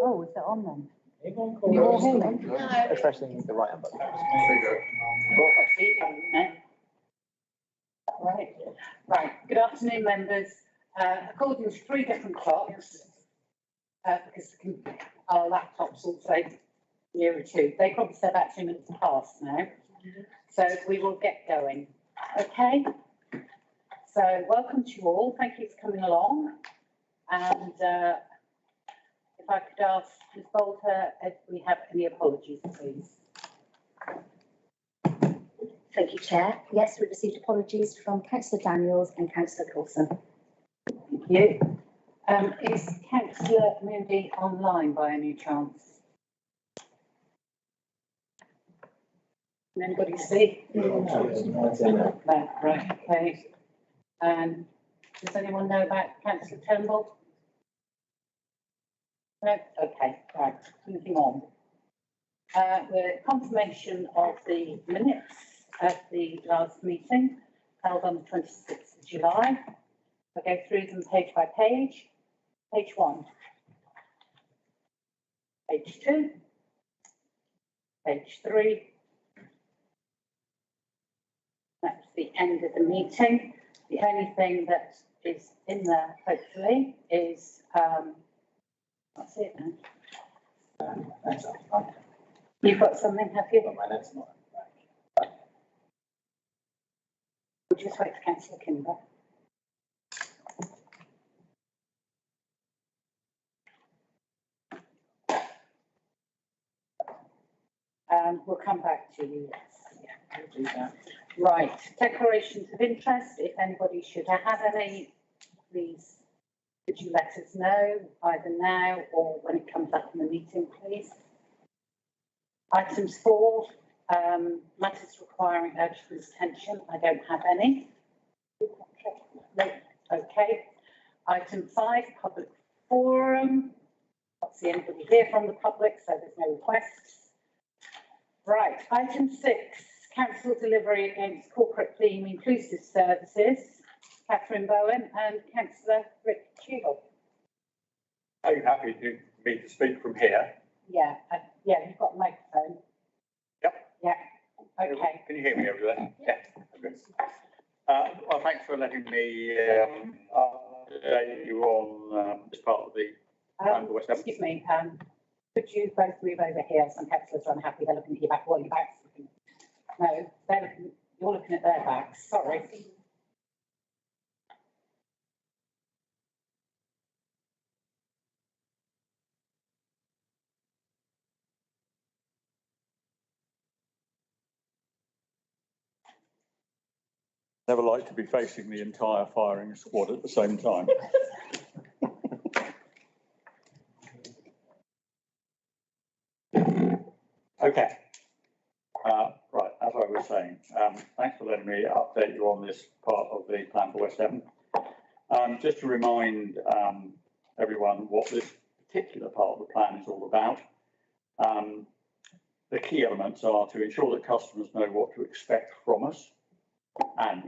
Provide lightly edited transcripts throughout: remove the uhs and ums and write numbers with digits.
Oh, is it on then? Can you all hear me? No. Pressing the right hand button. Right. Good afternoon, members. According to 3 different clocks, because our laptops all say nearer 2, they probably said about 2 minutes past now. So we will get going. Okay. So welcome to you all. Thank you for coming along. And if I could ask Ms. Bolter if we have any apologies, please. Thank you, Chair. Yes, we received apologies from Councillor Daniels and Councillor Coulson. Thank you. Is Councillor Moody online by any chance? Can anybody see? No, right, okay. Does anyone know about Councillor Turnbull? No? Okay, right, moving on. The confirmation of the minutes of the last meeting held on the 26th of July. I'll go through them page by page. Page 1. Page 2. Page 3. That's the end of the meeting. The only thing that is in there, hopefully, is, that's it now. You've got something, have you? We'll just wait for Councillor Kimber. We'll come back to you. Yeah, we'll do that. Right, declarations of interest. If anybody should have any, please could you let us know either now or when it comes up in the meeting, please. Items 4, matters requiring urgent attention. I don't have any. No. Okay. Item 5, public forum. Can't see anybody here from the public, so there's no requests. Right, item 6, council delivery against corporate theme inclusive services. Catherine Bowen and Councillor Rick Cheadle. Are you happy for me to speak from here? Yeah, yeah, you've got a microphone. Yep. Yeah, okay. Can you hear me over there? Yeah. Okay. Well, thanks for letting me update you on this part of the West End. Excuse me, could you both move over here? Some councillors are unhappy. They're looking at your back. What are your backs looking? No, you're looking at their backs. Sorry. Never like to be facing the entire firing squad at the same time. Okay. Right, as I was saying, thanks for letting me update you on this part of the plan for West Devon. Just to remind everyone what this particular part of the plan is all about. The key elements are to ensure that customers know what to expect from us, and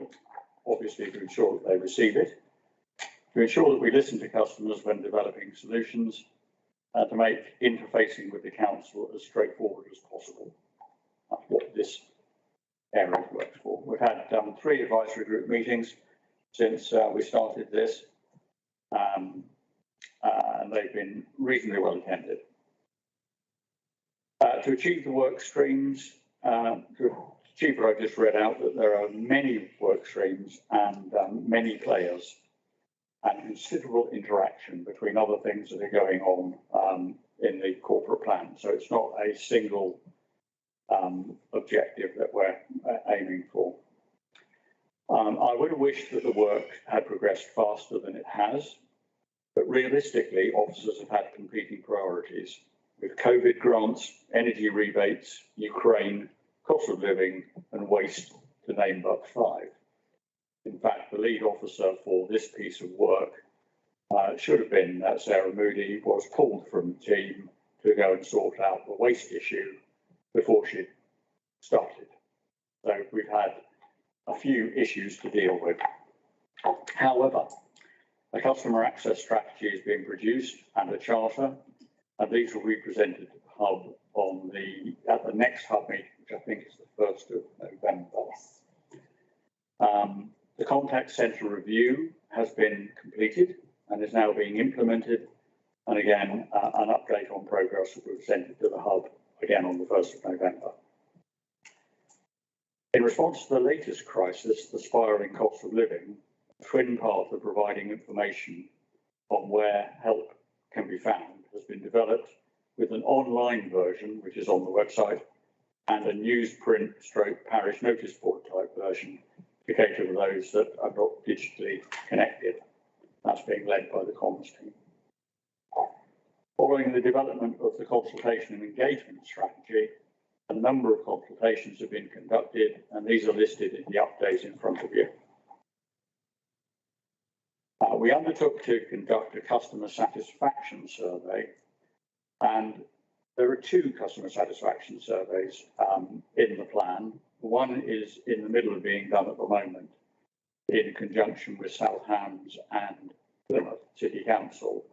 obviously to ensure that they receive it, to ensure that we listen to customers when developing solutions, to make interfacing with the council as straightforward as possible. That's what this area works for. We've had 3 advisory group meetings since we started this, and they've been reasonably well attended. To achieve the work streams, to achieve what I just read out, that there are many work streams and many players and considerable interaction between other things that are going on in the corporate plan. So it's not a single objective that we're aiming for. I would have wished that the work had progressed faster than it has, but realistically, officers have had competing priorities with COVID grants, energy rebates, Ukraine, cost of living and waste, to name but 5. In fact, the lead officer for this piece of work should have been Sarah Moody, was pulled from the team to go and sort out the waste issue before she started. So we've had a few issues to deal with. However, a customer access strategy is being produced and a charter, And these will be presented to the hub at the next hub meeting, which I think is the 1st of November. The contact centre review has been completed and is now being implemented. And again, an update on progress will be presented to the hub again on the 1st of November. In response to the latest crisis, the spiralling cost of living, the twin path of providing information on where help can be found has been developed with an online version, which is on the website, and a newsprint / parish notice board type version to cater for those that are not digitally connected. That's being led by the comms team. Following the development of the consultation and engagement strategy, a number of consultations have been conducted, and these are listed in the update in front of you. We undertook to conduct a customer satisfaction survey, and there are 2 customer satisfaction surveys in the plan. One is in the middle of being done at the moment in conjunction with South Hams and Plymouth City Council,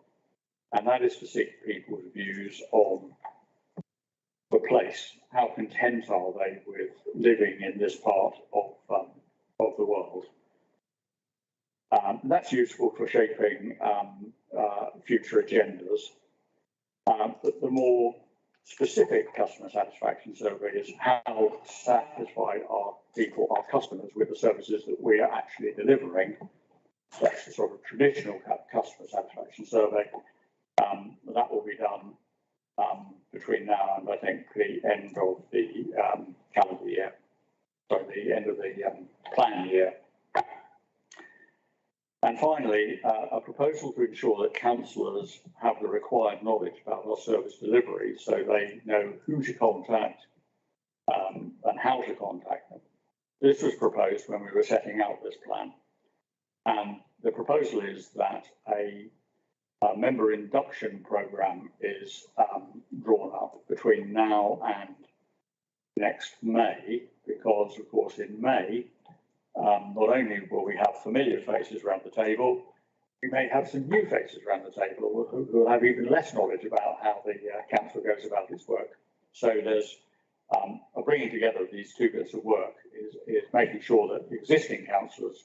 and that is to seek people's views on the place. How content are they with living in this part of the world? That's useful for shaping future agendas. But the more specific customer satisfaction survey is how satisfied are people, our customers, with the services that we are actually delivering. That's the sort of traditional customer satisfaction survey. That will be done between now and I think the end of the calendar year, sorry, the end of the plan year. And finally, a proposal to ensure that councillors have the required knowledge about our service delivery so they know who to contact and how to contact them. This was proposed when we were setting out this plan. And the proposal is that a member induction programme is drawn up between now and next May, because of course in May, not only will we have familiar faces around the table, we may have some new faces around the table who will have even less knowledge about how the council goes about its work. So there's a bringing together of these 2 bits of work is making sure that existing councillors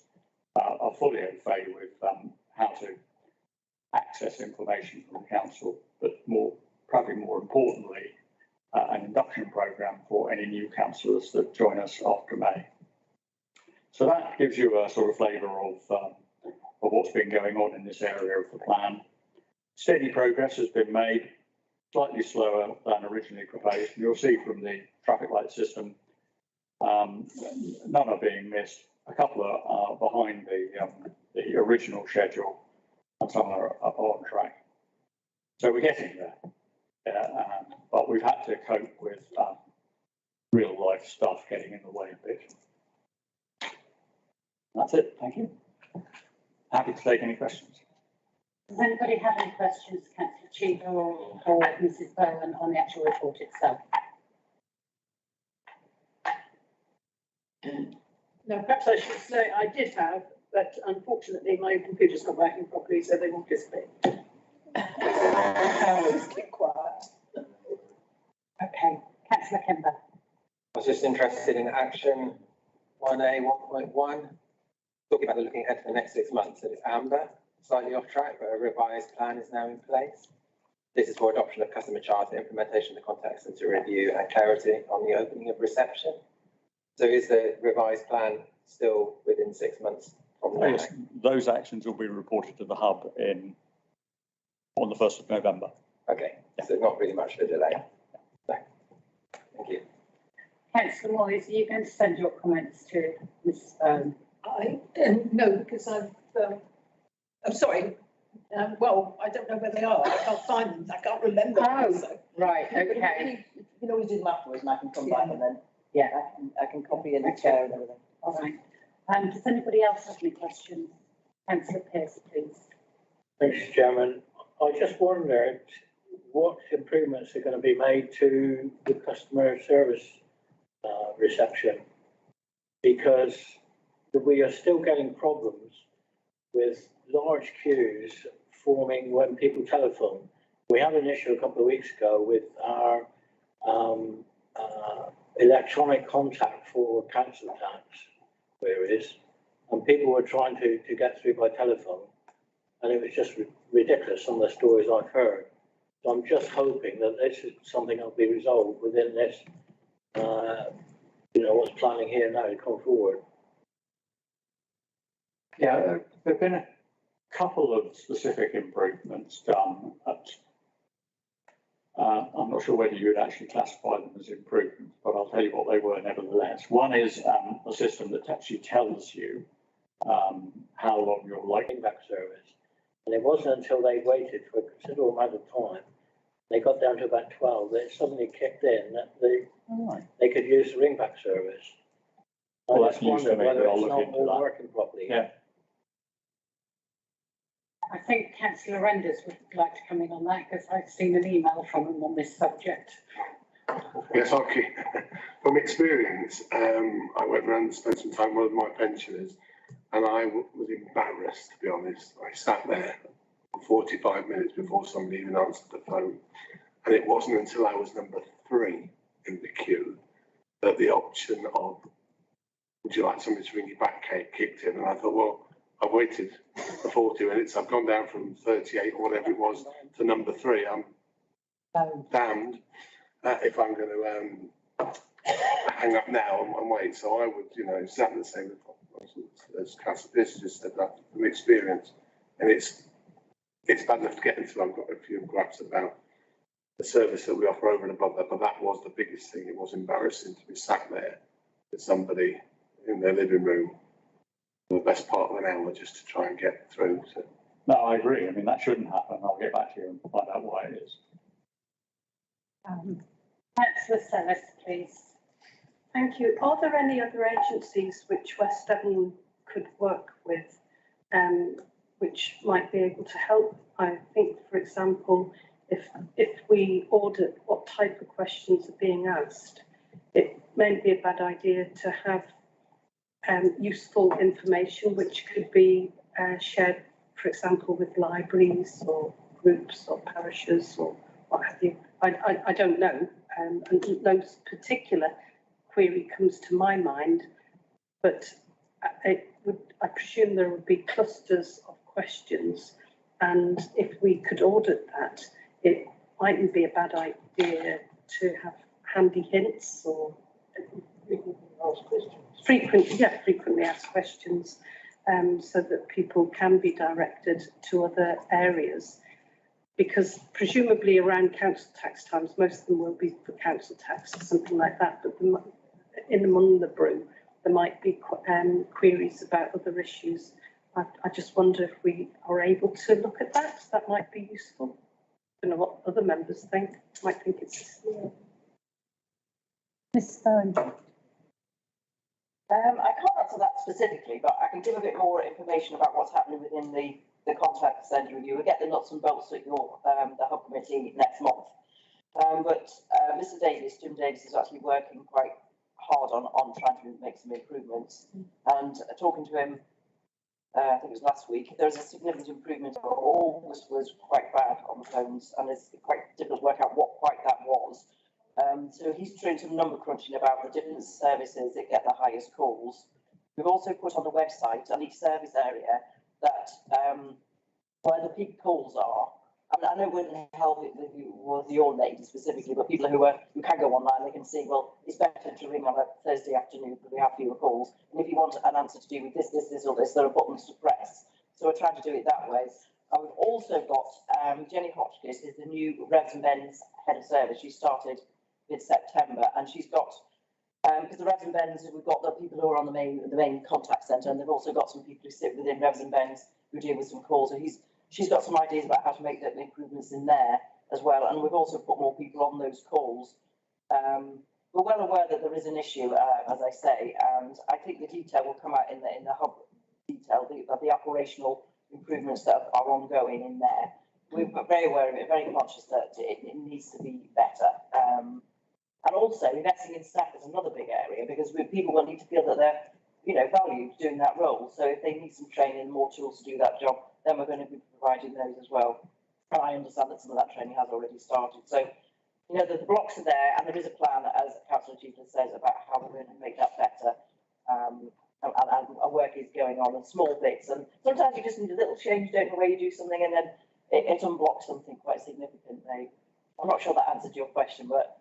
are fully au fait with how to access information from the council, but probably more importantly, an induction programme for any new councillors that join us after May. So that gives you a sort of flavour of what's been going on in this area of the plan. Steady progress has been made, slightly slower than originally proposed. You'll see from the traffic light system, none are being missed. A couple are behind the original schedule, and some are on track. So we're getting there, but we've had to cope with real life stuff getting in the way a bit. That's it. Thank you. Happy to take any questions. Does anybody have any questions, Councillor Cheever or Mrs. Bowen, on the actual report itself? No, perhaps I should say I did have, but unfortunately my computer's not working properly, so they won't display. Just keep quiet. Okay, Councillor Kember. I was just interested in action 1A 1.1, talking about looking ahead for the next 6 months. It's amber, slightly off track, but a revised plan is now in place. This is for adoption of customer charter, implementation of the contact centre review, and clarity on the opening of reception. So is the revised plan still within 6 months from now? Yes, those actions will be reported to the hub on the 1st of November. Okay, so not really much of a delay. No. Thank you. Councillor Moyes, are you going to send your comments to Mrs. Bowen? No, because I'm sorry. Well, I don't know where they are. I can't find them. I can't remember. Oh, So. right, okay. You can always do them afterwards, and I can come back and then Yeah, I can copy in the chair and everything. all right. Does anybody else have any questions? Councillor Pearce, please. Mr. Chairman, I just wondered what improvements are going to be made to the customer service reception, because we are still getting problems with large queues forming when people telephone. We had an issue a couple of weeks ago with our electronic contact for council tax queries, and people were trying to get through by telephone, and it was just ridiculous, some of the stories I've heard. So I'm just hoping that this is something that'll be resolved within this, what's planning here now to come forward. Yeah, there have been a couple of specific improvements done at, I'm not sure whether you would actually classify them as improvements, but I'll tell you what they were nevertheless. One is a system that actually tells you how long you're likely Back service. And it wasn't until they waited for a considerable amount of time, they got down to about 12, that it suddenly kicked in that they could use the ringback service. Well, I that's just news to wonder me, whether but I'll it's look not into all that. working properly. Yeah. I think councillor Renders would like to come in on that because I've seen an email from him on this subject. Yes, okay. From experience, I went round and spent some time with my pensioners, and I was embarrassed, to be honest. I sat there for 45 minutes before somebody even answered the phone, and it wasn't until I was number 3 in the queue that the option of "would you like somebody to ring you back" kicked in, and I thought, well, I've waited for 40 minutes. I've gone down from 38 or whatever it was to number 3. I'm damned if I'm going to hang up now and wait. So I would, exactly the same as Councillor Pierce just said, that from experience. And it's bad enough to get into. I've got a few grabs about the service that we offer over and above that, but that was the biggest thing. It was embarrassing to be sat there with somebody in their living room for the best part of an hour just to try and get through. So. No, I agree. I mean, that shouldn't happen. I'll get back to you and find out why it is. Councillor Sellis, please. Thank you. Are there any other agencies which West Devon could work with, which might be able to help? I think, for example, if we audit what type of questions are being asked, it may be a bad idea to have useful information which could be shared, for example, with libraries or groups or parishes or what have you. I don't know, and no particular query comes to my mind, but I presume there would be clusters of questions, and if we could audit that, it mightn't be a bad idea to have handy hints or frequently asked questions, so that people can be directed to other areas. Because presumably around council tax times, most of them will be for council tax or something like that, but in among the brew, there might be queries about other issues. I just wonder if we are able to look at that. That might be useful. I don't know what other members think. Might think it's. Ms Stone. I can't answer that specifically, but I can give a bit more information about what's happening within the contact centre review. We'll get the nuts and bolts at your the hub committee next month. But Mr. Davis, Jim Davis, is actually working quite hard on trying to make some improvements. And talking to him, I think it was last week, there was a significant improvement. August was quite bad on the phones, and it's quite difficult to work out what quite that was. So he's doing some number crunching about the different services that get the highest calls. We've also put on the website on each service area that where the peak calls are. I know it wouldn't help it with your lady specifically, but people who can go online, they can see, well, it's better to ring on a Thursday afternoon because we have fewer calls. And if you want an answer to do with this, or this, there are buttons to press. So we're trying to do it that way. And we've also got Jenny Hotchkiss is the new Revs and Bens head of service. She started mid-September, and she's got because the Revs and Bens, we've got the people who are on the main contact centre, and they've also got some people who sit within Revs and Bens who deal with some calls. So she's got some ideas about how to make the improvements in there as well. And we've also put more people on those calls. We're well aware that there is an issue, as I say, and I think the detail will come out in the hub detail, the operational improvements that are ongoing in there. We're very aware of it, very conscious that it needs to be better. And also investing in staff is another big area, because people will need to feel that they're, valued doing that role. So if they need some training, more tools to do that job, then we're going to be providing those as well. And I understand that some of that training has already started. So, you know, the blocks are there, and there is a plan, as Councillor Chiefler says, about how we're going to make that better. And work is going on in small bits. And sometimes you just need a little change, don't know where you do something, and then it unblocks something quite significantly. I'm not sure that answered your question, but.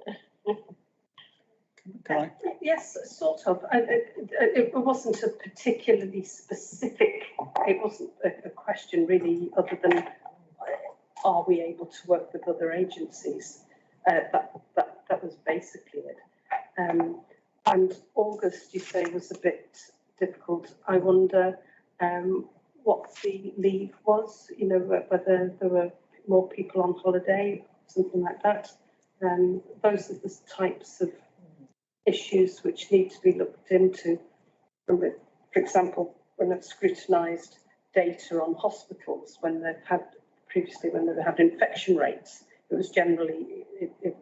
Can I? Yes, sort of. It wasn't a particularly specific, it wasn't a question really, other than are we able to work with other agencies? That was basically it. And August, you say, was a bit difficult. I wonder what the leave was, you know, whether there were more people on holiday, something like that. Those are the types of issues which need to be looked into. For example, when I've scrutinised data on hospitals, when they've had previously, when they've had infection rates, it was generally, it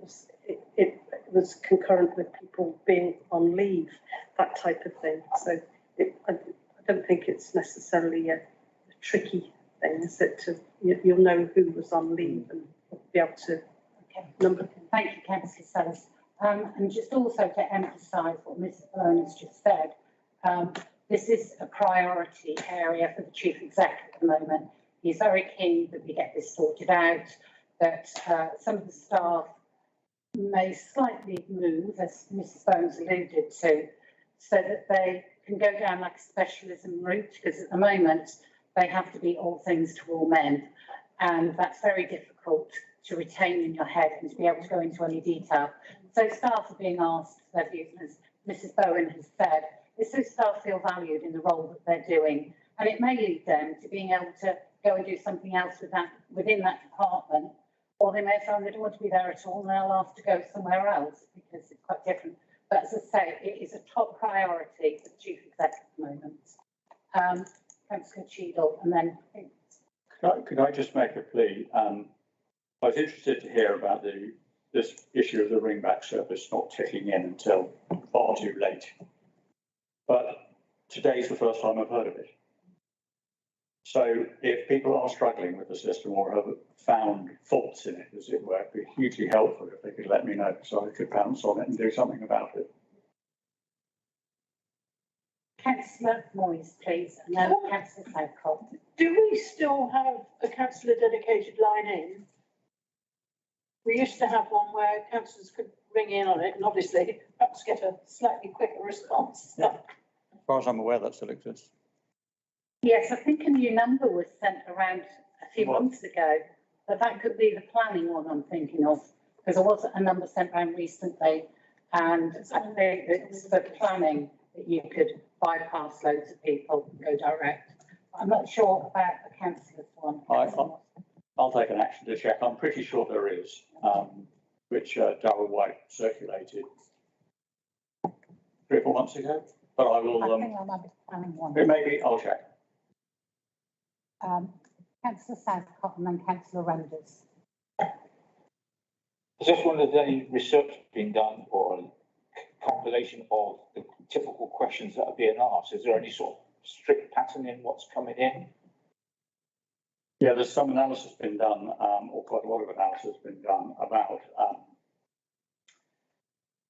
was concurrent with people being on leave, that type of thing. So I don't think it's necessarily a tricky thing, is it? You'll know who was on leave and be able to number them. Thank you, Councillor Sellers. And just also to emphasise what Mrs. Byrne has just said, this is a priority area for the Chief Exec at the moment. He's very keen that we get this sorted out, that some of the staff may slightly move, as Mrs. Bones alluded to, so that they can go down like a specialism route, because at the moment they have to be all things to all men, and that's very difficult to retain in your head and to be able to go into any detail. So staff are being asked their views, and as Mrs. Bowen has said, it's so staff feel valued in the role that they're doing, and it may lead them to being able to go and do something else with that, within that department, or they may find they don't want to be there at all and they'll have to go somewhere else because it's quite different. But as I say, it is a top priority for the Chief Exec at the moment. Councillor Cheadle, and then Could I just make a plea? I was interested to hear about this issue of the ringback service not ticking in until far too late. But today's the first time I've heard of it. So if people are struggling with the system or have found faults in it, as it were, it'd be hugely helpful if they could let me know so I could pounce on it and do something about it. Councillor Moyes, please, and then Councillor Southcott. Do we still have a councillor dedicated line in? We used to have one where councillors could ring in on it and obviously perhaps get a slightly quicker response. Yeah. As far as I'm aware, that still exists. Yes, I think a new number was sent around a few months ago, but that could be the planning one I'm thinking of, because there was a number sent around recently, and I think it's for planning that you could bypass loads of people and go direct. I'm not sure about the councillor's one. I'll take an action to check. I'm pretty sure there is, which Darryl White circulated 3 or 4 months ago. But I will. I think I might be planning one. Maybe I'll check. Councillor Southcott and then Councillor Renders. I just wondered if any research being done or a compilation of the typical questions that are being asked. Is there any sort of strict pattern in what's coming in? Yeah, there's some analysis been done, or quite a lot of analysis been done about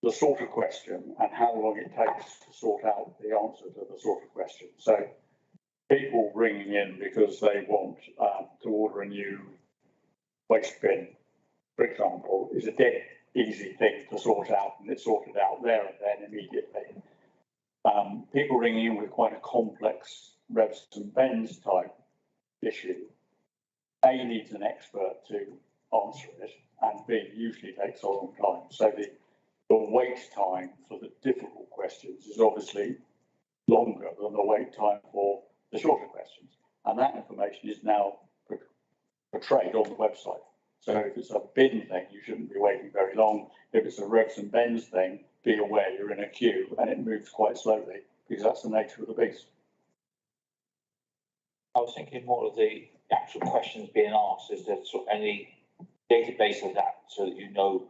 the sort of question and how long it takes to sort out the answer to the sort of question. So people ringing in because they want to order a new waste bin, for example, is a dead easy thing to sort out, and it's sorted out there and then immediately. People ringing in with quite a complex revs and bends type issue, A, needs an expert to answer it, and B, usually takes a long time. So the wait time for the difficult questions is obviously longer than the wait time for the shorter questions. And that information is now portrayed on the website. So if it's a bin thing, you shouldn't be waiting very long. If it's a revs and bends thing, be aware you're in a queue and it moves quite slowly because that's the nature of the beast. I was thinking more of the actual questions being asked. Is there sort of any database of that so that you know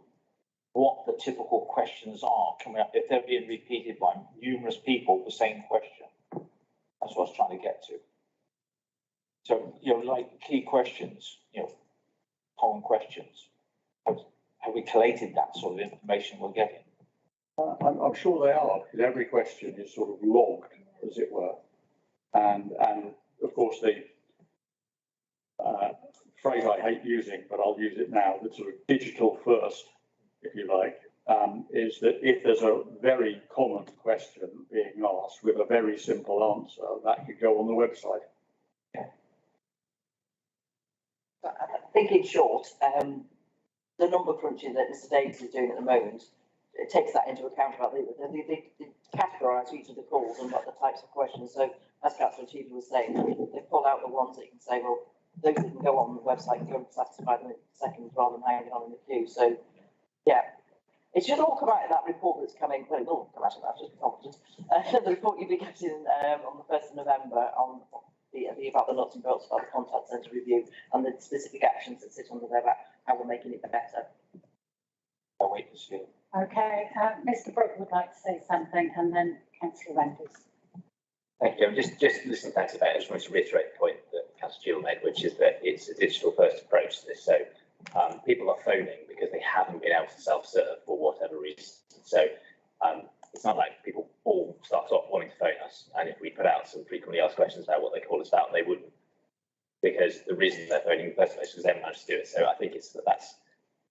what the typical questions are coming up if they're being repeated by numerous people, the same question? That's what I was trying to get to. So, you know, like key questions, you know, common questions? Have we collated that sort of information we're getting? I'm sure they are, because every question is sort of logged, as it were. And of course, the phrase I hate using, but I'll use it now, the sort of digital first, if you like, is that if there's a very common question being asked with a very simple answer, that could go on the website. I think in short, the number crunching that Mr Davies is doing at the moment, it takes that into account about they categorise each of the calls and what the types of questions. So as Councillor Cheever was saying, they pull out the ones that you can say, well, those that can go on the website and go and satisfy them in seconds rather than hanging on in the queue. So yeah, it should all come out in that report that's coming. Well, it will come out of that, just be confident. The report you'll be getting on the 1st of November on about the nuts and bolts about the contact centre review and the specific actions that sit under there about how we're making it better. I'll wait to see. Okay, Mr Brooke would like to say something, and then Councillor Renders. Thank you. I'm just listening to that debate. I just wanted to reiterate the point that Councillor Gill made, which is that it's a digital first approach to this. So people are phoning because they haven't been able to self-serve for whatever reason. So it's not like people all start off wanting to phone us. And if we put out some frequently asked questions about what they call us about, they wouldn't. Because the reason they're phoning in the first place is they haven't managed to do it. So I think that's,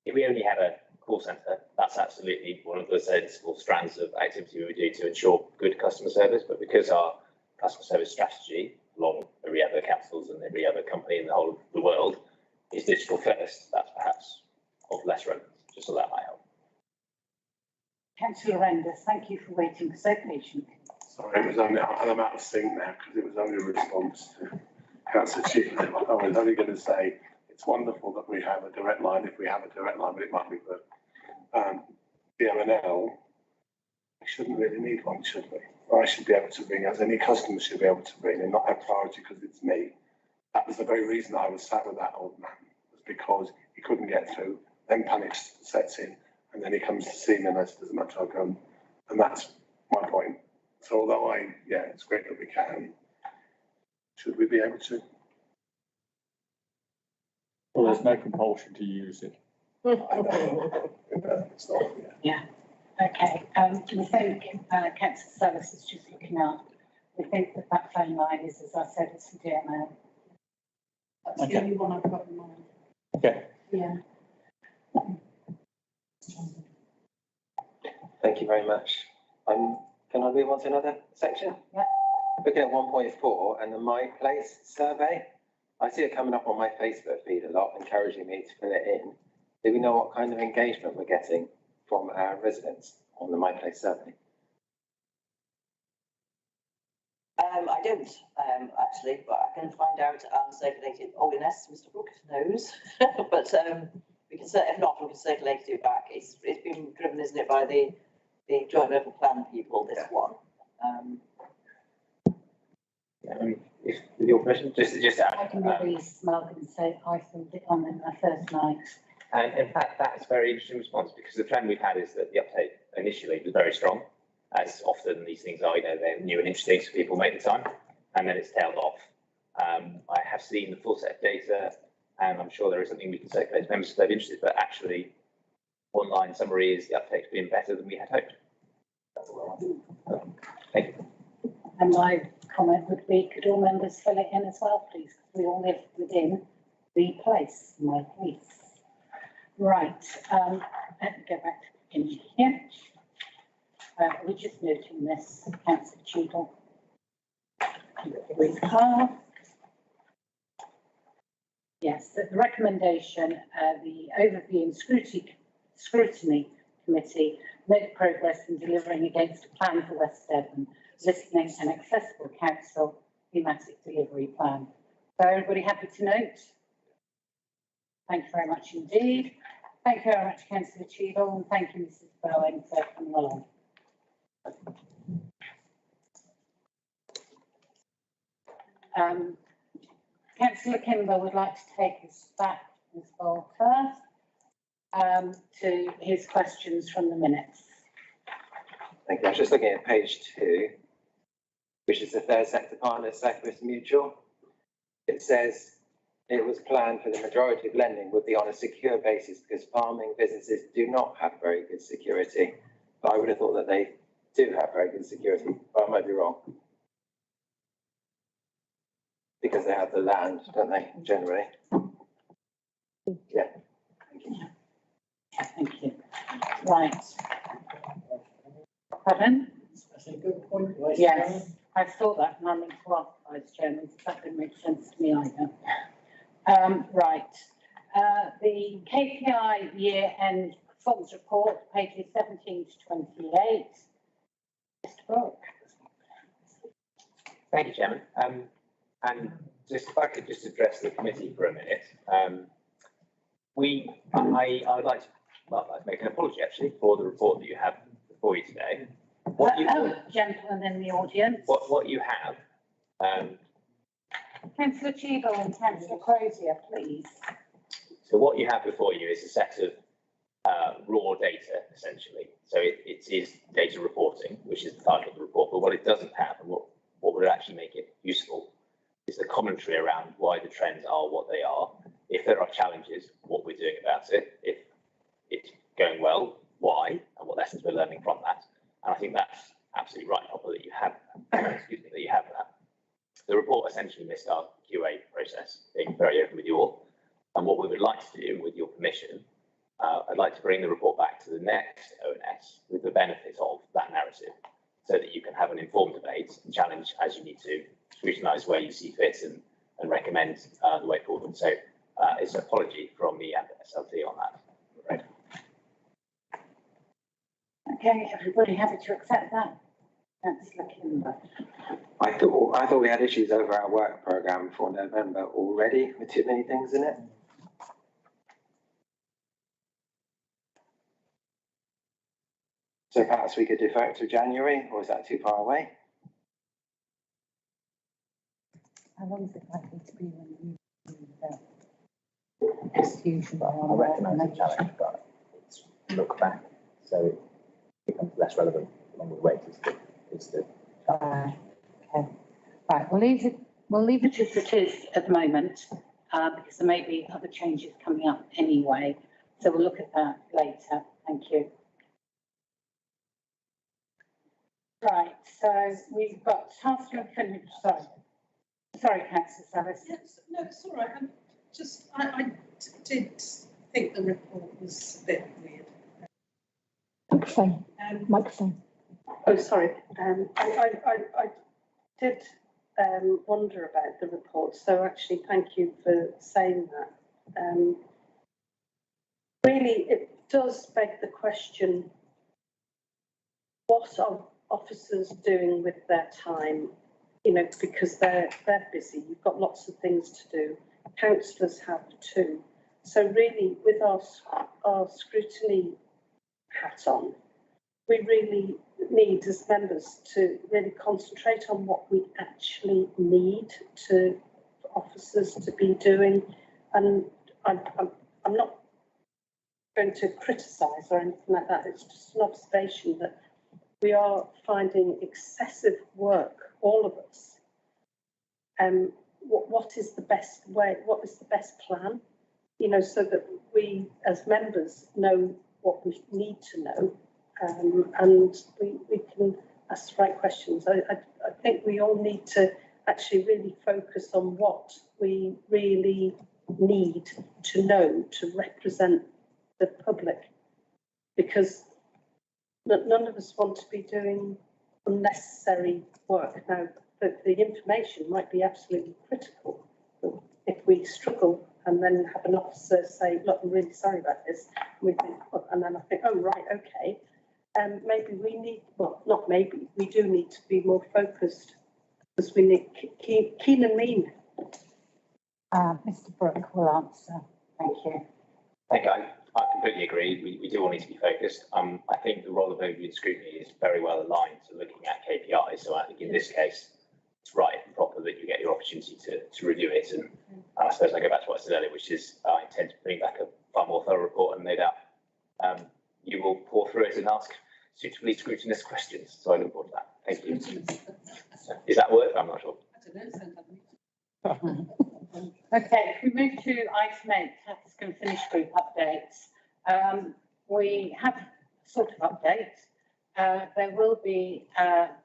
if we only had a call centre, that's absolutely one of the sensible strands of activity we would do to ensure good customer service. But because our customer service strategy, along every other councils and every other company in the whole of the world, is digital first, that's perhaps of less relevance, just so that might help. Councillor Renders, thank you for waiting so patiently. Sorry, it was only, I'm out of sync now because it was only a response to Councillor Cheever. I was only going to say it's wonderful that we have a direct line, if we have a direct line, but it might be for the M&L. We shouldn't really need one, should we? I should be able to ring, as any customer should be able to ring and not have priority because it's me. That was the very reason I was sat with that old man, was because he couldn't get through, then panic sets in, and then he comes to see me and I said, doesn't matter, I'll come. And that's my point. So although it's great that we can, should we be able to? Well, there's no compulsion to use it. It's not, Yeah. Okay. We think Councillor Sellis is just looking up. We think that phone line is, as I said, it's the DMO. That's the only one I've got in mind. Okay. Yeah. Thank you very much. Can I move on to another section? Yeah. Looking at 1.4 and the My Place survey, I see it coming up on my Facebook feed a lot, encouraging me to fill it in. Do we know what kind of engagement we're getting from our residents on the My Place survey? I don't actually, but I can find out and circulate it. Oh, yes, Mr Brooke knows, but we can if not, we can circulate it back. It's been driven, isn't it, by the joint local plan people. This one. If with your permission, just to add. I can really smug and say I filled it on in my first night. And in fact, that's a very interesting response because the trend we've had is that the uptake initially was very strong. As often these things are, they're new and interesting, so people make the time, and then it's tailed off. I have seen the full set of data, and I'm sure there is something we can circulate to members if they're interested, but actually, one line summary is the uptake's been better than we had hoped. That's all I want. Thank you. And my comment would be, could all members fill it in as well, please? Because we all live within the place, my place. Right, let me go back to the beginning here. We're just noting this, Councillor Cheadle. Yes, the recommendation, the overview and scrutiny committee made progress in delivering against a plan for West Devon, listening and accessible council thematic delivery plan. So everybody happy to note? Thank you very much indeed. Thank you very much, Councillor Cheadle, and thank you, Mrs. Bowen, for coming along. Councillor Kimber would like to take us back, Ms. Bolter, to his questions from the minutes. Thank you. I was just looking at page 2, which is the third sector partner, Cyprus Mutual. It says, it was planned for the majority of lending would be on a secure basis because farming businesses do not have very good security. But I would have thought that they do have very good security, but I might be wrong. Because they have the land, don't they, generally? Yeah. Thank you. Thank you. Right. Pardon? That's a good point, Vice Yes, Chairman. I thought that, and I meant to ask Vice Chairman, that didn't make sense to me either. Right, the KPI year-end performance report, pages 17 to 28. Mr. Brooke. Thank you, Chairman. And just if I could just address the committee for a minute. I would like to, well, I'd make an apology actually for the report that you have before you today. Gentlemen in the audience. What you have, Councillor Cheadle and Councillor Crozier, please. so what you have before you is a set of raw data, essentially. So it is data reporting, which is the title of the report, but what it doesn't have and what would actually make it useful is the commentary around why the trends are what they are. If there are challenges, what we're doing about it. If it's going well, why, and what lessons we're learning from that. And I think that's absolutely right, Hopper, that you have, excuse me, that you have that. The report essentially missed our QA process, being very open with you all. And what we would like to do, with your permission, I'd like to bring the report back to the next ONS with the benefit of that narrative, so that you can have an informed debate and challenge as you need to, scrutinise where you see fit and recommend the way forward. So it's an apology from me and SLT on that. Right. Okay, everybody happy to accept that? Councillor Kimber. I thought we had issues over our work programme for November already with too many things in it. So perhaps we could defer it to January, or is that too far away? How long is it likely to be when you execution? I recognise the challenge, but it's look back, so it becomes less relevant the longer we wait. Is the okay. Right, we'll leave it as it is at the moment, because there may be other changes coming up anyway. So we'll look at that later. Thank you. Right, so we've got task and finish. Sorry, Councillor Savis. Yes, no, it's all right. I did think the report was a bit weird. Microphone. Microphone. Oh, sorry. I did wonder about the report, so actually thank you for saying that. Really, it does beg the question, what are officers doing with their time? You know, because they're busy, you've got lots of things to do. Councillors have too. So really, with our scrutiny hat on, we really need as members to really concentrate on what we actually need for officers to be doing. And I'm not going to criticise or anything like that. It's just an observation that we are finding excessive work, all of us. What is the best way? What is the best plan? You know, so that we as members know what we need to know, and we can ask the right questions. I think we all need to actually really focus on what we really need to know to represent the public, because none of us want to be doing unnecessary work. Now, the information might be absolutely critical. If we struggle and then have an officer say, look, I'm really sorry about this, we think, and then I think, oh, right, okay. Maybe we need, well, not maybe, we do need to be more focused, because we need keen and mean. Mr. Brooke will answer. Thank you. Thank you. I completely agree. We do all need to be focused. I think the role of overview and scrutiny is very well aligned to looking at KPIs. So I think in this case, it's right and proper that you get your opportunity to review it. And I suppose I go back to what I said earlier, which is I intend to bring back a far more thorough report, and no doubt you will pour through it and ask suitably scrutinous questions. So I look forward to that. Thank you. Is that a word? I'm not sure. I don't know. Okay, if we move to item 8, task and finish group updates. We have sort of update. There will be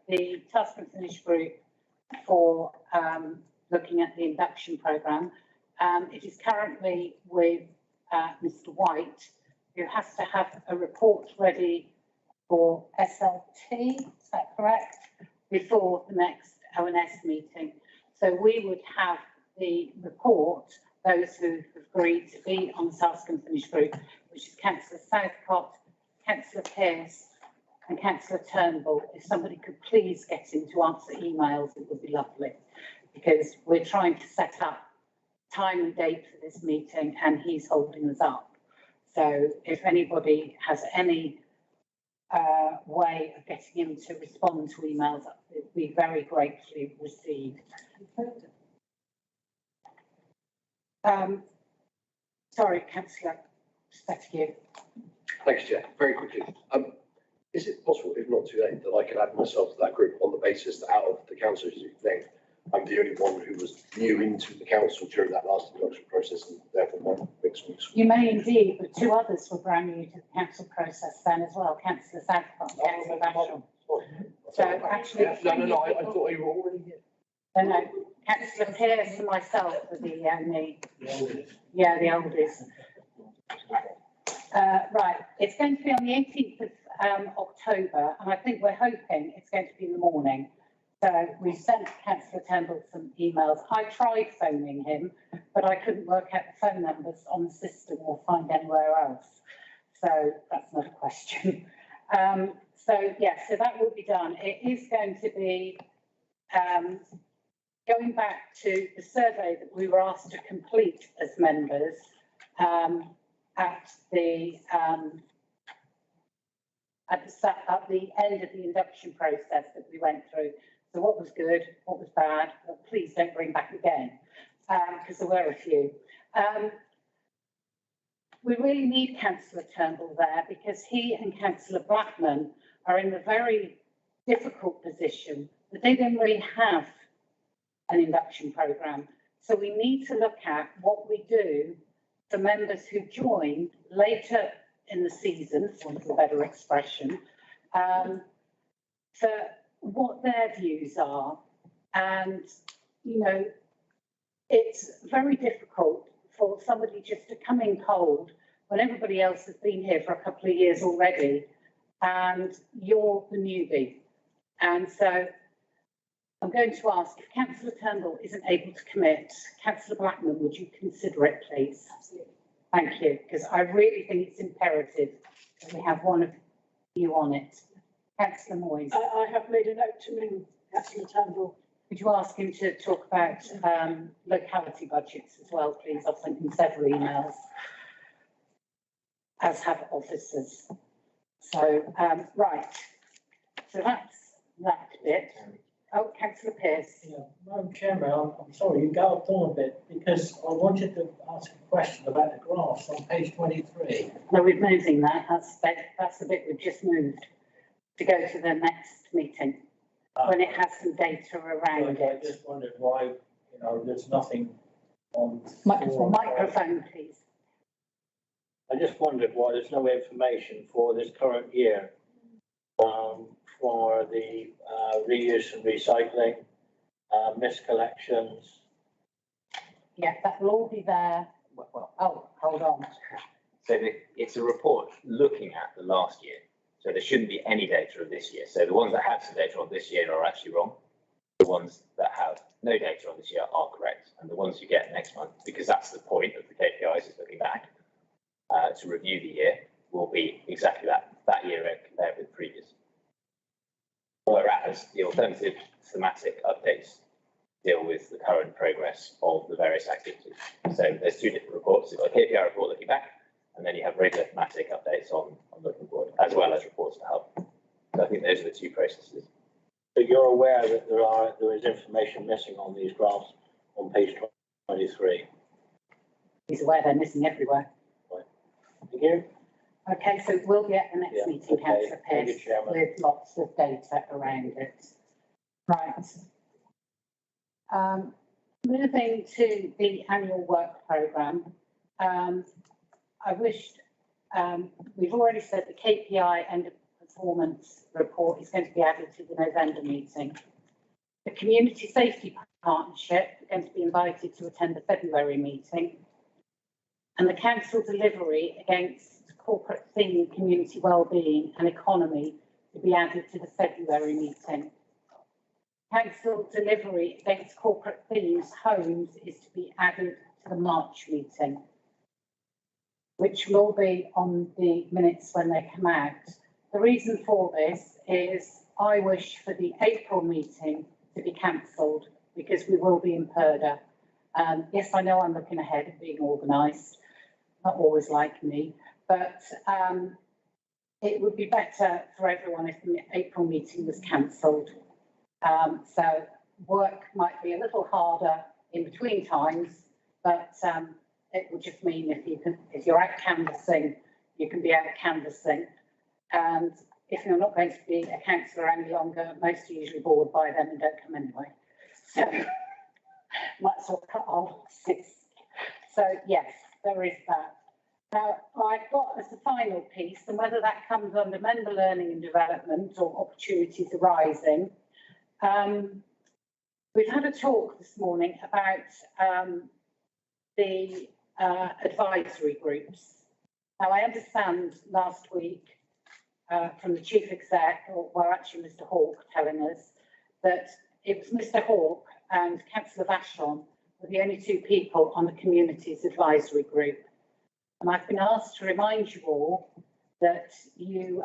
the task and finish group for looking at the induction programme. It is currently with Mr. White, who has to have a report ready for SLT, is that correct? Before the next ONS meeting. So we would have the report, those who have agreed to be on the task and finish group, which is Councillor Southcott, Councillor Pearce and Councillor Turnbull. If somebody could please get in to answer emails, it would be lovely, because we're trying to set up time and date for this meeting and he's holding us up. So if anybody has any way of getting him to respond to emails, it would be very gratefully received. Sorry, Councillor Spettigue. Thanks, Chair. Very quickly, is it possible, if not too late, that I can add myself to that group on the basis that out of the councillors you've named, I'm the only one who was new into the council during that last induction process and therefore might make some use. You may indeed, but 2 others were brand new to the council process then as well, Councillor Southcott and Councillor Basham. So actually... No, I thought you were already here. No, Councillor Pearce and myself were the only... Yeah, the oldest. Right, it's going to be on the 18th of October, and I think we're hoping it's going to be in the morning. So we sent Councillor Turnbull some emails. I tried phoning him, but I couldn't work out the phone numbers on the system or find anywhere else. So that's not a question. So that will be done. It is going to be going back to the survey that we were asked to complete as members at the end of the induction process that we went through. So what was good, what was bad, but please don't bring back again, because there were a few. We really need Councillor Turnbull there because he and Councillor Blackman are in the very difficult position that they don't really have an induction programme. So we need to look at what we do for members who join later in the season, for want of a better expression, for what their views are. And, you know, it's very difficult for somebody just to come in cold when everybody else has been here for a couple of years already and you're the newbie. And so I'm going to ask if Councillor Turnbull isn't able to commit, Councillor Blackman, would you consider it, please? Absolutely. Thank you, because I really think it's imperative that we have one of you on it. Councillor Moyes. I have made a note to ring Councillor Turnbull. Could you ask him to talk about locality budgets as well, please? I've sent him several emails, as have officers. So, right. So that's that bit. Oh, Councillor Pearce. Yeah, Madam Chairman, I'm sorry, you galloped on a bit because I wanted to ask a question about the graphs on page 23. No, we're moving that. That's the bit we've just moved to go to the next meeting when it has some data around I it. just wondered why, you know, there's nothing on. Microphone, please. I just wondered why there's no information for this current year for the reuse and recycling, mist collections. Yeah, that will all be there. Well, oh, hold on. So it's a report looking at the last year. So there shouldn't be any data of this year. So the ones that have some data on this year are actually wrong. The ones that have no data on this year are correct. And the ones you get next month, because that's the point of the KPIs, is looking back to review the year, will be exactly that year compared with the previous. Whereas the alternative thematic updates deal with the current progress of the various activities. So there's 2 different reports. You've got a KPI report looking back, and then you have regular thematic updates on looking forward, as well as reports to help. So I think those are the 2 processes. So you're aware that there is information missing on these graphs on page 23? He's aware they're missing everywhere. Right. Thank you. Okay, so we'll be at the next meeting, okay. Councillor Thank you, Pearce, Chairman. with lots of data around it. Right. Moving to the annual work programme, I wished, we've already said the KPI and the performance report is going to be added to the November meeting. The Community Safety Partnership is going to be invited to attend the February meeting. And the council delivery against corporate theme, community wellbeing and economy to be added to the February meeting. Council delivery against corporate themes, homes, is to be added to the March meeting, which will all be on the minutes when they come out. The reason for this is I wish for the April meeting to be cancelled because we will be in Purda. Yes, I know I'm looking ahead of being organised, not always like me, but it would be better for everyone if the April meeting was cancelled. So work might be a little harder in between times, but it would just mean if you're out canvassing, you can be out canvassing. And if you're not going to be a councillor any longer, most are usually bored by then and don't come anyway. So might as well cut off 6. So yes, there is that. Now, I've got as the final piece, and whether that comes under member learning and development or opportunities arising, we've had a talk this morning about the advisory groups. Now, I understand last week from the chief exec, or actually Mr. Hawke, telling us that it was Mr. Hawke and Councillor Vachon were the only 2 people on the community's advisory group. And I've been asked to remind you all that you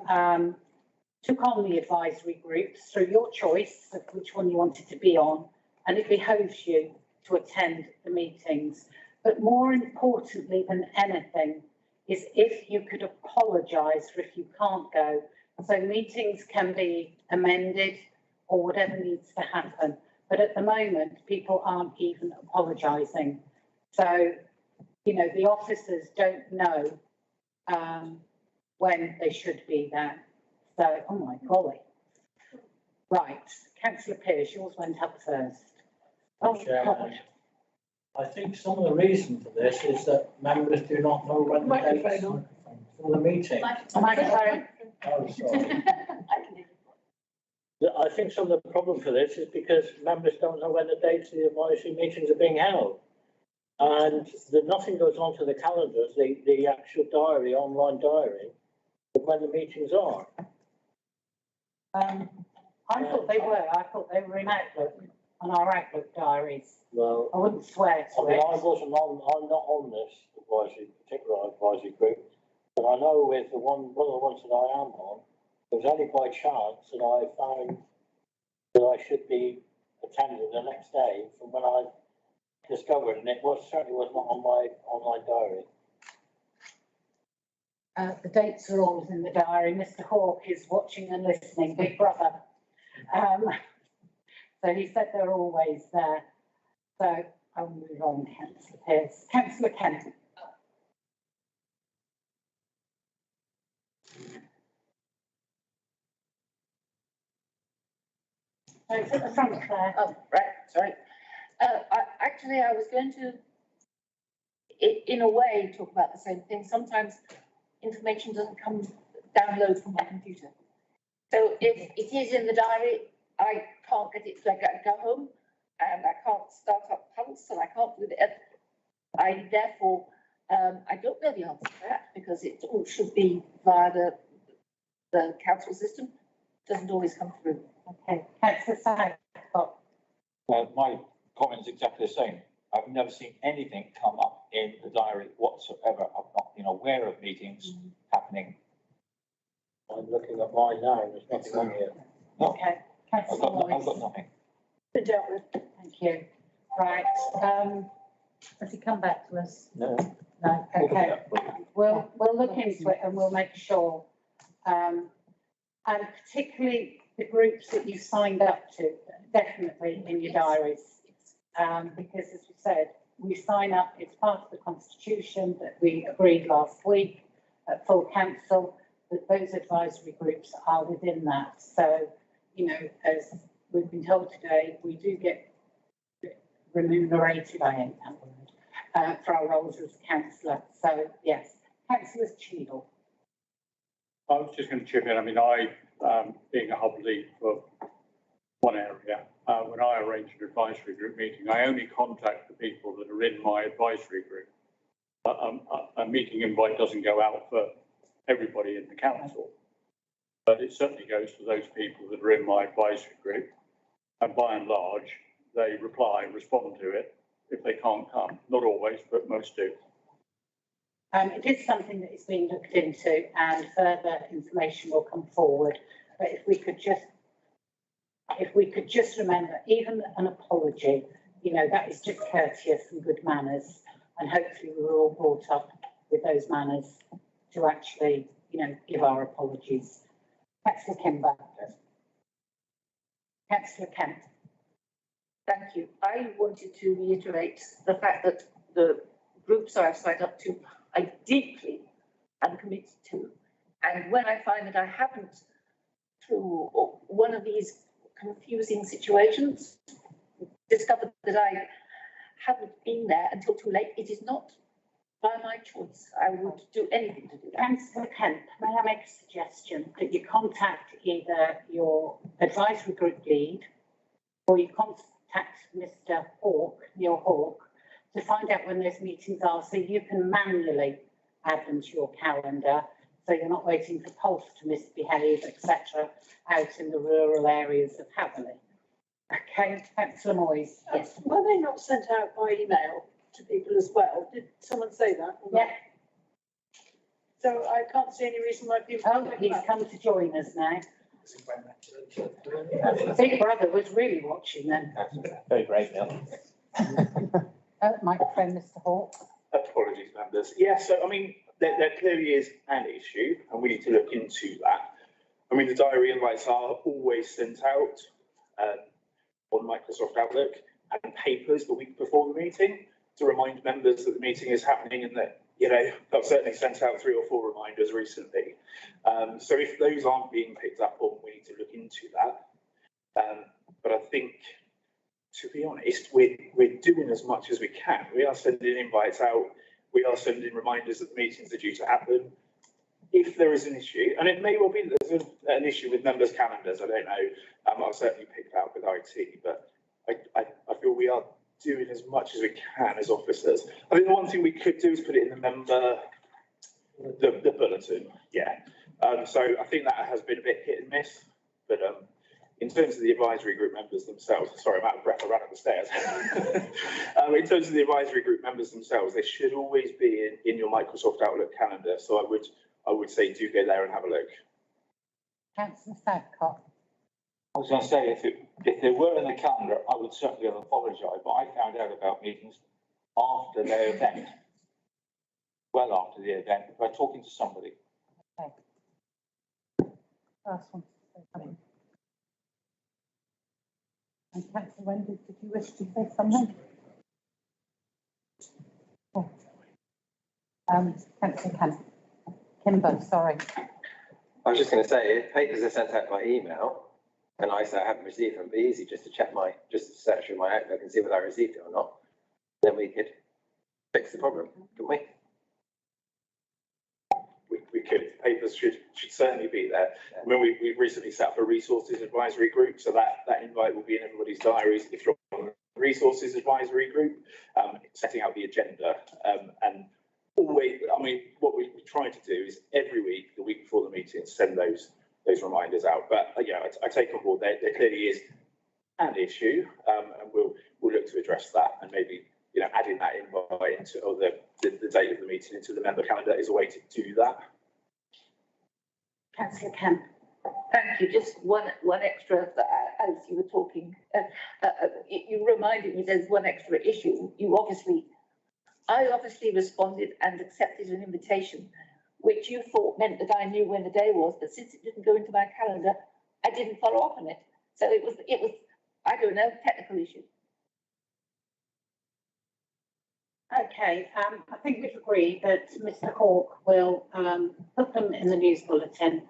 took on the advisory groups through your choice of which one you wanted to be on, and it behoves you to attend the meetings. But more importantly than anything is if you could apologise for if you can't go. So meetings can be amended or whatever needs to happen. But at the moment, people aren't even apologising. So, you know, the officers don't know when they should be there. So, oh my golly. Right, Councillor Pearce, yours went up first. Oh, God. I think some of the reason for this is that members do not know when the dates for the meeting. Microphone. Oh, sorry. I think some of the problem for this is because members don't know when the dates of the advisory meetings are being held. And nothing goes onto the calendars, the actual diary, online diary, of when the meetings are. I thought they were. I thought they were in Outlook, on our Outlook diaries. Well, I wouldn't swear to it. I'm not on this particular advisory group, but I know with one of the ones that I am on, it was only by chance that I found that I should be attending the next day from when I discovered, and it certainly was not on my online diary. The dates are always in the diary. Mr. Hawke is watching and listening, big brother. So he said they're always there. So I'll move on, Councillor Pearce. Councillor Kent. So it's at the front there. Oh, right, sorry. I was going to, in a way, talk about the same thing. Sometimes information doesn't download from my computer. So if it is in the diary, I can't get it, so I go home and I can't start up Pulse and I can't do it. Therefore, I don't know the answer to that because it all should be via the council system. It doesn't always come through. Okay, Councillor Southcott. My comment is exactly the same. I've never seen anything come up in the diary whatsoever. I've not been aware of meetings happening. I'm looking at mine now, and there's nothing on here. No, Okay, I've Councillor got Morris. nothing. Been dealt with. Thank you. Right, has he come back to us? No. No, okay. We'll look into it and we'll make sure. And particularly the groups that you signed up to, definitely in your diaries. Because as we said, we sign up, it's part of the constitution that we agreed last week at full council, that those advisory groups are within that. So, you know, as we've been told today, we do get remunerated, I hate that word, for our roles as councillor. So, yes, councillor Cheadle. I was just going to chip in. I mean, being a hub lead for one area, when I arrange an advisory group meeting, I only contact the people that are in my advisory group. A meeting invite doesn't go out for everybody in the council, but it certainly goes to those people that are in my advisory group. And by and large, they respond to it if they can't come. Not always, but most do. It is something that is being looked into and further information will come forward. But if we could just remember, even an apology, you know, that is just courteous and good manners. And hopefully we were all brought up with those manners to actually, you know, give our apologies. Councillor Kimber. Councillor Kent. Thank you. I wanted to reiterate the fact that the groups I've signed up to, I deeply am committed to. And when I find that I haven't, through one of these confusing situations, discovered that I haven't been there until too late, it is not by my choice. I would do anything to do that. Councillor Kent, may I make a suggestion that you contact either your advisory group lead or you contact Mr. Hawke, Neil Hawke, to find out when those meetings are so you can manually add them to your calendar so you're not waiting for Pulse to misbehave, etc., out in the rural areas of Haverley. Okay, Councillor Moyes. Yes. Were they not sent out by email to people as well? Did someone say that? Yeah. So I can't see any reason why people. Oh, he's come to join us now. Big Brother was really watching then. Very brave, Neil. Microphone, Mr. Hawke. Apologies, members. Yeah, so I mean, there clearly is an issue and we need to look into that. I mean, the diary invites are always sent out on Microsoft Outlook and papers the week before the meeting to remind members that the meeting is happening and that, you know, I've certainly sent out 3 or 4 reminders recently. So if those aren't being picked up on, we need to look into that. But I think, to be honest, we're doing as much as we can. We are sending invites out. We are sending reminders that the meetings are due to happen. If there is an issue, and it may well be that there's an issue with members' calendars, I don't know. I'll certainly pick that up with IT, but I feel we are doing as much as we can as officers. I think the one thing we could do is put it in the member, the bulletin, yeah. So I think that has been a bit hit and miss, but in terms of the advisory group members themselves, sorry, I'm out of breath, I ran up the stairs. In terms of the advisory group members themselves, they should always be in your Microsoft Outlook calendar. So I would say do go there and have a look. Councillor Southcott. I was going to say, if they were in the calendar, I would certainly have apologised, but I found out about meetings after their event, well after the event, by talking to somebody. Okay. Last one. And Councillor Wendy, did you wish to say something? Oh. Councillor Kimber, sorry. I was just going to say, if papers are sent out by email, and I say I haven't received them, it'd be easy just to check just to search through my Outlook and see whether I received it or not. Then we could fix the problem, couldn't we? We could. Papers should certainly be there. I mean, we've recently set up a resources advisory group, so that invite will be in everybody's diaries if you're on the resources advisory group, setting out the agenda. And always, I mean, what we try to do is every week, the week before the meeting, send those reminders out. But yeah, I take on board there clearly is an issue, and we'll look to address that, and maybe, you know, adding that invite into, or the date of the meeting into the member calendar is a way to do that. Councillor Kemp. Thank you. Just one extra, as you were talking, you reminded me there's one extra issue. I obviously responded and accepted an invitation, which you thought meant that I knew when the day was, but since it didn't go into my calendar, I didn't follow up on it. So it was, I don't know, technical issue. Okay, I think we've agreed that Mr. Hawke will put them in the news bulletin.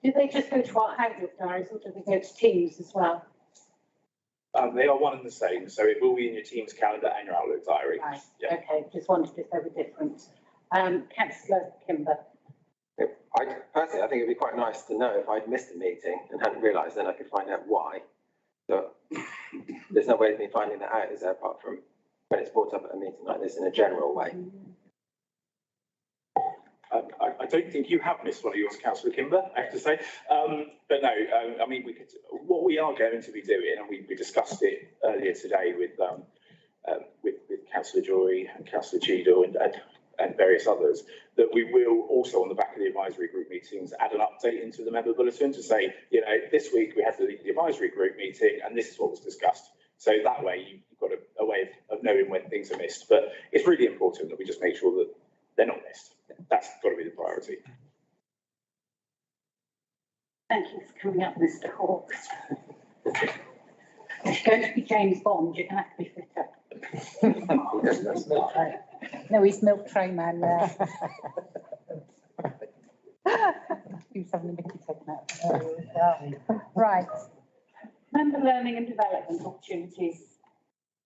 Do they just go to our Outlook diaries or do they go to Teams as well? They are one and the same, so it will be in your team's calendar and your Outlook diary. Right, Yeah. okay, just wondered if they were different. Councillor Kimber. I personally, I think it'd be quite nice to know if I'd missed a meeting and hadn't realised, then I could find out why. So there's no way of me finding that out, is there, apart from when it's brought up at a meeting like this in a general way. I don't think you have missed one of yours, Councillor Kimber, I have to say. But no, I mean, what we are going to be doing, and we discussed it earlier today with Councillor Joy and Councillor Cheadle and various others, that we will also on the back of the advisory group meetings add an update into the member bulletin to say, you know, this week we had the advisory group meeting and this is what was discussed. So that way you've got a way of knowing when things are missed. But it's really important that we just make sure that they're not missed. That's got to be the priority. Thank you for coming up, Mr. Hawkes. It's going to be James Bond, you're going to have to be fitter. No, he's milk tray man there. He was having a bit taken out. Right. Member learning and development opportunities.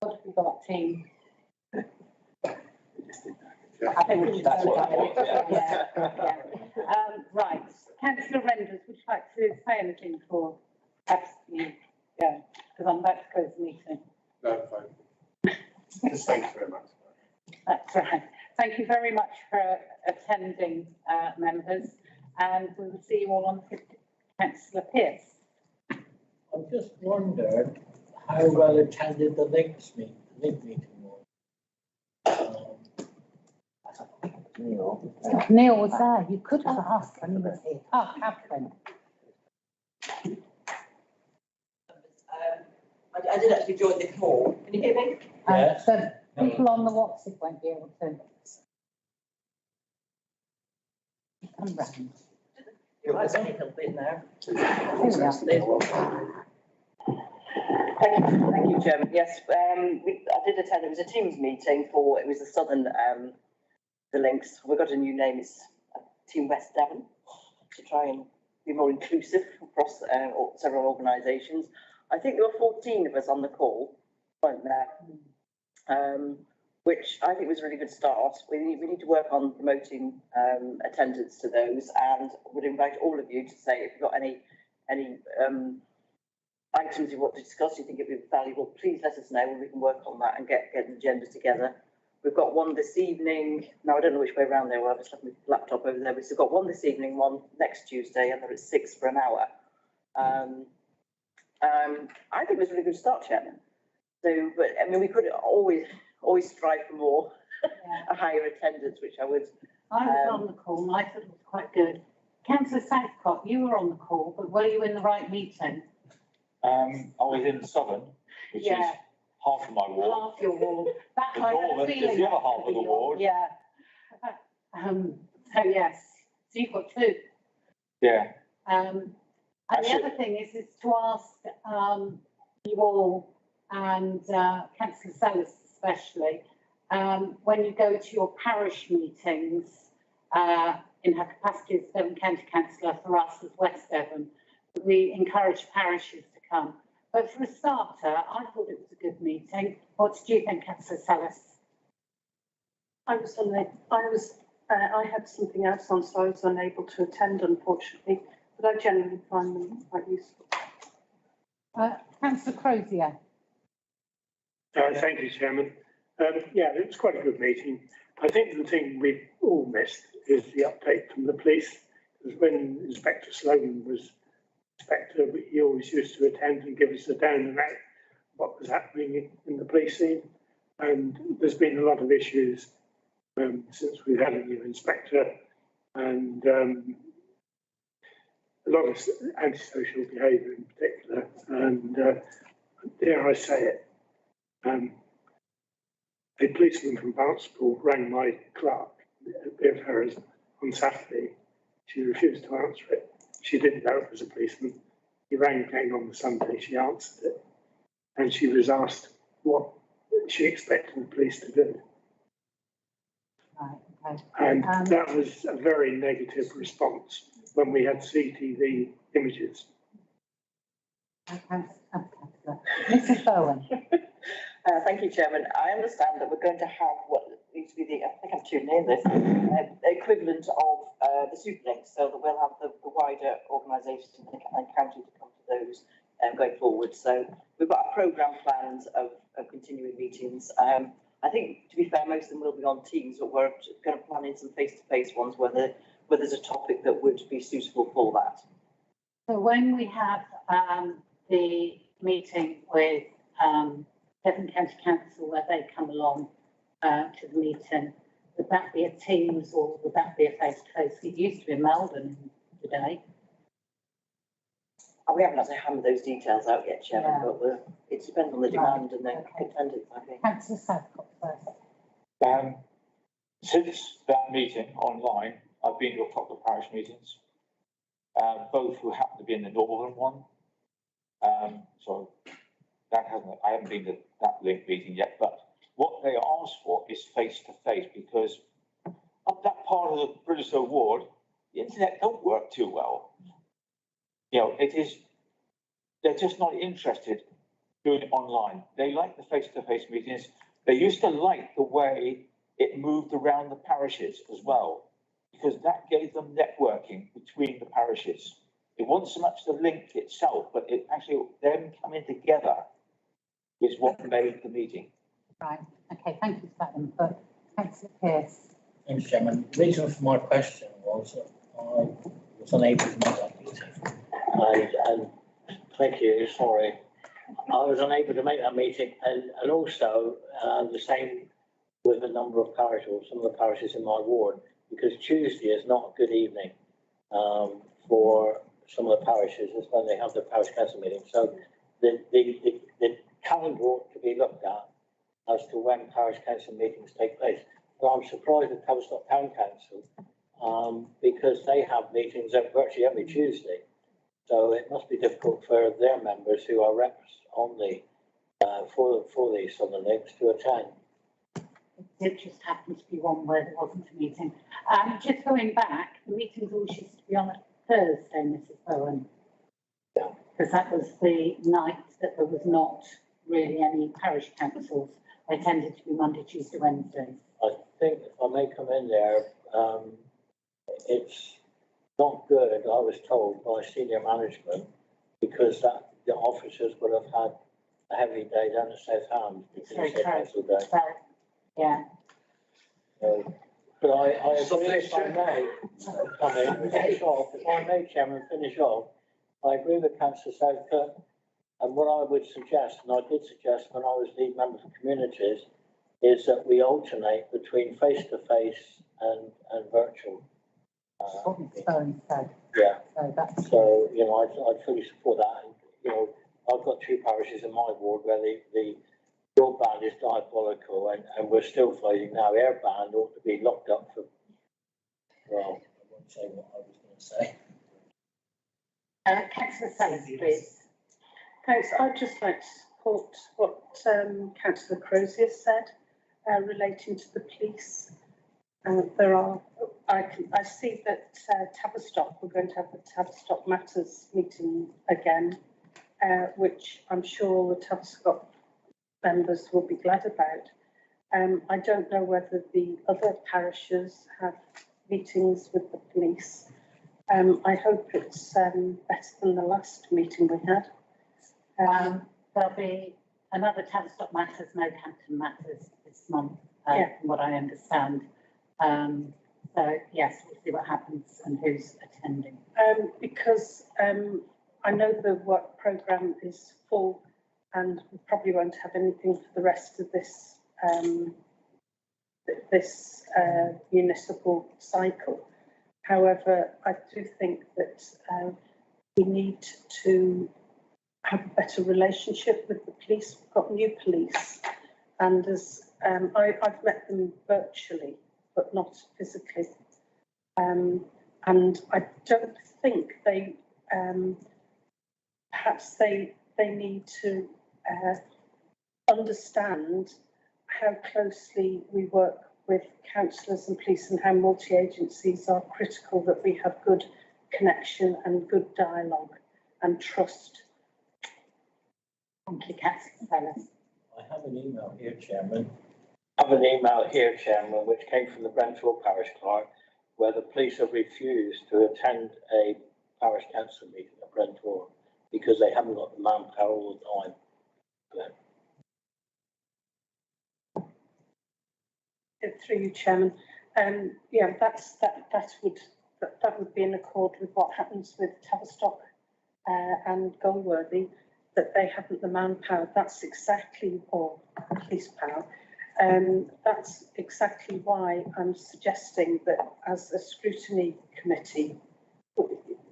What have we got, team? I think we should go down it. Yeah. Right. Councillor Renders, would you like to say anything for absolutely? Yeah, because I'm about to close the meeting. No, fine. Just thank you very much. That's right. Thank you very much for attending, members, and we will see you all on the 15th. Councillor Pearce. I just wondered how well attended the link meeting was. Neil was there. You could have asked when he was here. Ah, Catherine. I did actually join the call. Can you hear me? Yes. So people on the WhatsApp won't be able to. Come round. You're right, any help in there. Here we are. Thank you, Chairman. Yes, I did attend. It was a Teams meeting for, it was the Southern, the links. We've got a new name, it's Team West Devon, to try and be more inclusive across several organisations. I think there were 14 of us on the call, weren't there? Which I think was a really good start. We need to work on promoting attendance to those, and would invite all of you to say if you've got any items you want to discuss, you think it'd be valuable, please let us know and we can work on that and get the agenda together. We've got one this evening. Now I don't know which way around they were. I've just left my laptop over there. We've got one this evening, one next Tuesday, and they're at 6 for an hour. I think it was a really good start, Chairman. So, but I mean, we could always strive for more, a higher attendance, which I would. I was on the call and I thought it was quite good. Councillor Southcott, you were on the call, but were you in the right meeting? I was in Southern, which is half of my ward. Half your ward. That The I had a Northern is feeling the other that half would of the be ward. Yeah. So yes, so you've got two. Yeah. And the other thing is to ask you all and Councillor Sellers especially, when you go to your parish meetings in her capacity as Devon County Councillor for us as West Devon, we encourage parishes to come. But for a starter, I thought it was a good meeting. What did you think, Councillor Sellers? I had something else on, so I was unable to attend, unfortunately, but I generally find them quite useful. Councillor Crozier. Thank you, Chairman. Yeah, it was quite a good meeting. I think the thing we've all missed is the update from the police, because when Inspector Sloan was Inspector, he always used to attend and give us a down and out what was happening in the police scene. And there's been a lot of issues since we've had a new inspector, and a lot of antisocial behaviour in particular. And dare I say it, a policeman from Barnstaple rang my clerk of hers on Saturday. She refused to answer it. She didn't know it was a policeman. He rang again on the Sunday, she answered it, and she was asked what she expected the police to do. Right, okay. And that was a very negative response when we had CTV images. Mrs. Bowen. Thank you, Chairman. I understand that we're going to have what needs to be the, I think I'm too near this, equivalent of the Superlinks, so that we'll have the wider organisations and county to come to those going forward. So we've got a programme plans of continuing meetings. I think, to be fair, most of them will be on Teams, but we're going to plan in some face-to-face ones where there's a topic that would be suitable for that. So when we have the meeting with Devon County Council where they come along to the meeting, would that be a Teams or would that be a face-to-face? It used to be in Melbourne today. We haven't actually hammered those details out yet, Chairman, but it depends on the demand and the attendance, I think. Councillor Southcott first. Since that meeting online, I've been to a couple of parish meetings, both who happen to be in the northern one. So that I haven't been to that link meeting yet, but what they asked for is face-to-face because up that part of the Bridgestone ward, the internet don't work too well. You know, they're just not interested doing it online. They like the face-to-face meetings. They used to like the way it moved around the parishes as well, because that gave them networking between the parishes. It wasn't so much the link itself, but it actually them coming together is what made the meeting. Right. Okay. Thank you for that input. Councillor Pearce. Thanks, Chairman. The reason for my question was that I was unable to make that meeting. And thank you, sorry. I was unable to make that meeting and also the same with a number of parishes, or some of the parishes in my ward, because Tuesday is not a good evening for some of the parishes. It's when they have their parish council meeting. So the calendar ought to be looked at as to when parish council meetings take place. And I'm surprised at Tavistock Town Council because they have meetings virtually every Tuesday. So it must be difficult for their members who are reps on the for the Southern Links to attend. It just happened to be one where there wasn't a meeting. Just going back, the meetings always used to be on a Thursday, Mrs. Bowen. Yeah. Because that was the night that there was not really any parish councils. They tended to be Monday, Tuesday, Wednesday. I think if I may come in there, it's not good, I was told by senior management, because that the officers would have had a heavy day down at Southampton because it's a council day. Yeah. But I agree, if I may come in, finish off, if I may, Chairman, finish off. I agree with Councillor Southcott, and what I would suggest, and I did suggest when I was lead member for communities, is that we alternate between face-to-face and virtual. What Ms. Bowen said. Yeah. So you know, I'd fully support that. And, you know, I've got two parishes in my ward where the broadband is diabolical, and we're still floating now. Airband ought to be locked up for. Well, I won't say what I was going to say. Councillor Sellers, please. Thanks. I'd just like to support what Councillor Crozier said relating to the police. I see that Tavistock, we're going to have the Tavistock Matters meeting again, which I'm sure the Tavistock members will be glad about. I don't know whether the other parishes have meetings with the police. I hope it's better than the last meeting we had. There'll be another Tavistock Matters, no Campton Matters this month, from what I understand. So yes, we'll see what happens and who's attending. Because I know the work programme is full and we probably won't have anything for the rest of this municipal cycle. However, I do think that we need to have a better relationship with the police. We've got new police, and as I've met them virtually, but not physically. And I don't think they, perhaps they need to understand how closely we work with councillors and police and how multi-agencies are critical that we have good connection and good dialogue and trust Thank you, councillor Sellis. I have an email here, Chairman. I have an email here, Chairman, which came from the Brentford Parish Clerk, where the police have refused to attend a parish council meeting at Brentford because they haven't got the manpower all the time. Through you, Chairman. Yeah, that would be in accord with what happens with Tavistock and Goldworthy, that they haven't the manpower. That's exactly, or police power. That's exactly why I'm suggesting that as a scrutiny committee,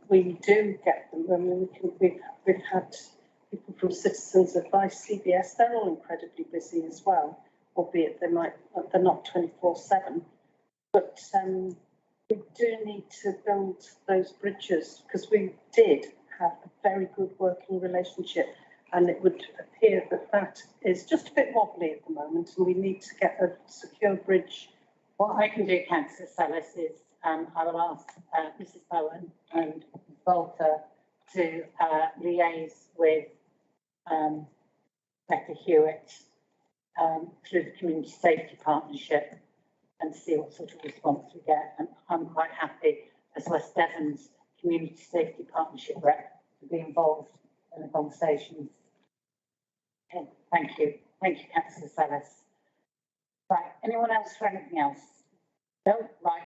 we do get them. I mean, we've had people from Citizens Advice, CBS, they're all incredibly busy as well, albeit they're not 24/7. But we do need to build those bridges, because we did have a very good working relationship, and it would appear that that is just a bit wobbly at the moment, and we need to get a secure bridge. What I can do, councillor Sellis, is I will ask Mrs Bowen and Volta to liaise with Becca Hewitt through the Community Safety Partnership and see what sort of response we get. And I'm quite happy as West Devon's Community Safety Partnership rep to be involved in the conversations. Okay, thank you. Thank you, councillor Sellis. Right, anyone else for anything else? No, right.